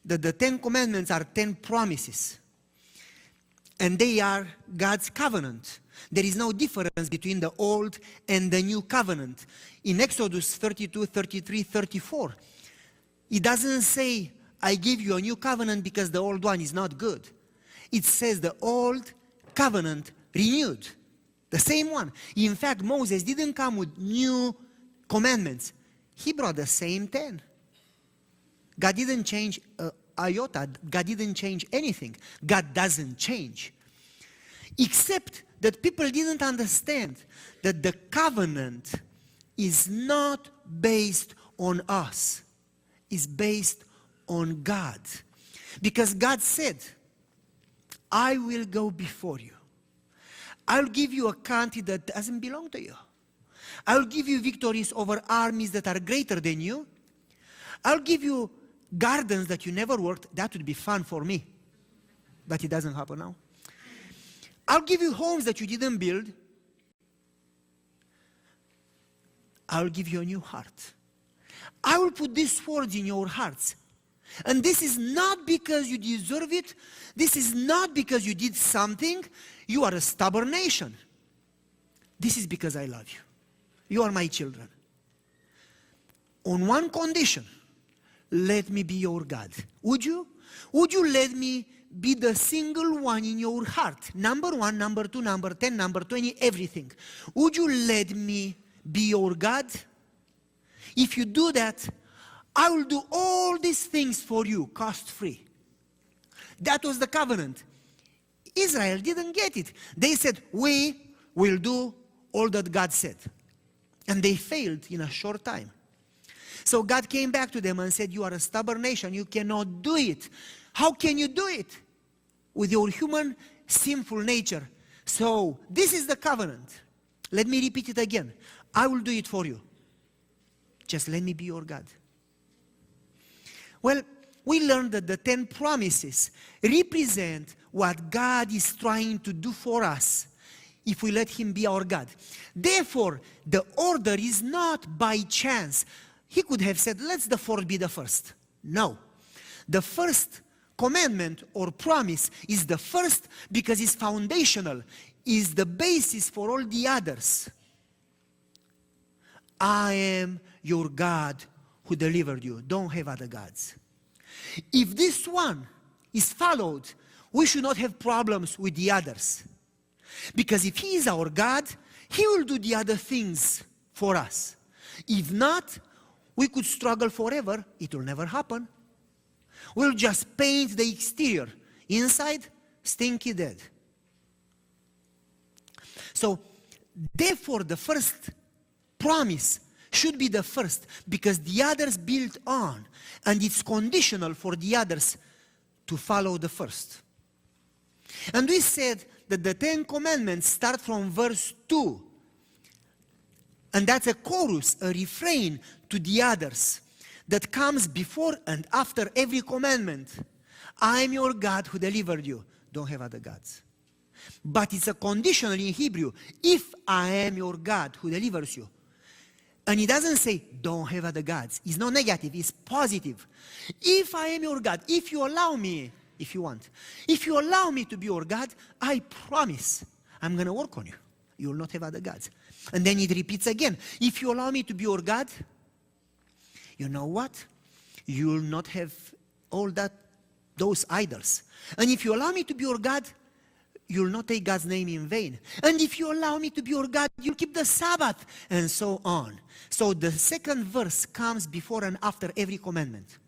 that the 10 commandments are 10 promises. And they are God's covenant. There is no difference between the old and the new covenant. In Exodus 32, 33, 34, it doesn't say, I give you a new covenant because the old one is not good. It says the old covenant renewed. The same one. In fact, Moses didn't come with new commandments. He brought the same 10. God didn't change iota. God didn't change anything. God doesn't change. Except that people didn't understand that the covenant is not based on us. It's based on God. Because God said, I will go before you. I'll give you a country that doesn't belong to you. I'll give you victories over armies that are greater than you. I'll give you gardens that you never worked. That would be fun for me. But it doesn't happen now. I'll give you homes that you didn't build. I'll give you a new heart. I will put these words in your hearts. And this is not because you deserve it. This is not because you did something. You are a stubborn nation. This is because I love you. You are my children. On one condition, let me be your God. Would you? Would you let me be the single one in your heart? Number 1, number 2, number 10, number 20, everything. Would you let me be your God? If you do that, I will do all these things for you, cost-free. That was the covenant. Israel didn't get it. They said, we will do all that God said. And they failed in a short time. So God came back to them and said, you are a stubborn nation. You cannot do it. How can you do it? With your human sinful nature. So this is the covenant. Let me repeat it again. I will do it for you. Just let me be your God. Well, we learned that the 10 promises represent what God is trying to do for us if we let Him be our God. Therefore, the order is not by chance. He could have said, let's the fourth be the first. No. The first commandment or promise is the first because it's foundational, is the basis for all the others. I am your God who delivered you. Don't have other gods. If this one is followed, we should not have problems with the others. Because if He is our God, He will do the other things for us. If not, we could struggle forever. It will never happen. We'll just paint the exterior. Inside, stinky dead. So, therefore, the first promise should be the first because the others build on, and it's conditional for the others to follow the first. And we said that the 10 commandments start from verse 2, and that's a chorus, a refrain to the others that comes before and after every commandment. I am your God who delivered you. Don't have other gods. But it's a conditional in Hebrew. If I am your God who delivers you. And he doesn't say, don't have other gods. It's not negative, it's positive. If I am your God, if you allow me, if you want, if you allow me to be your God, I promise I'm going to work on you. You will not have other gods. And then it repeats again. If you allow me to be your God, you know what? You will not have all those idols. And if you allow me to be your God, you'll not take God's name in vain. And if you allow me to be your God, you'll keep the Sabbath, and so on. So the second verse comes before and after every commandment.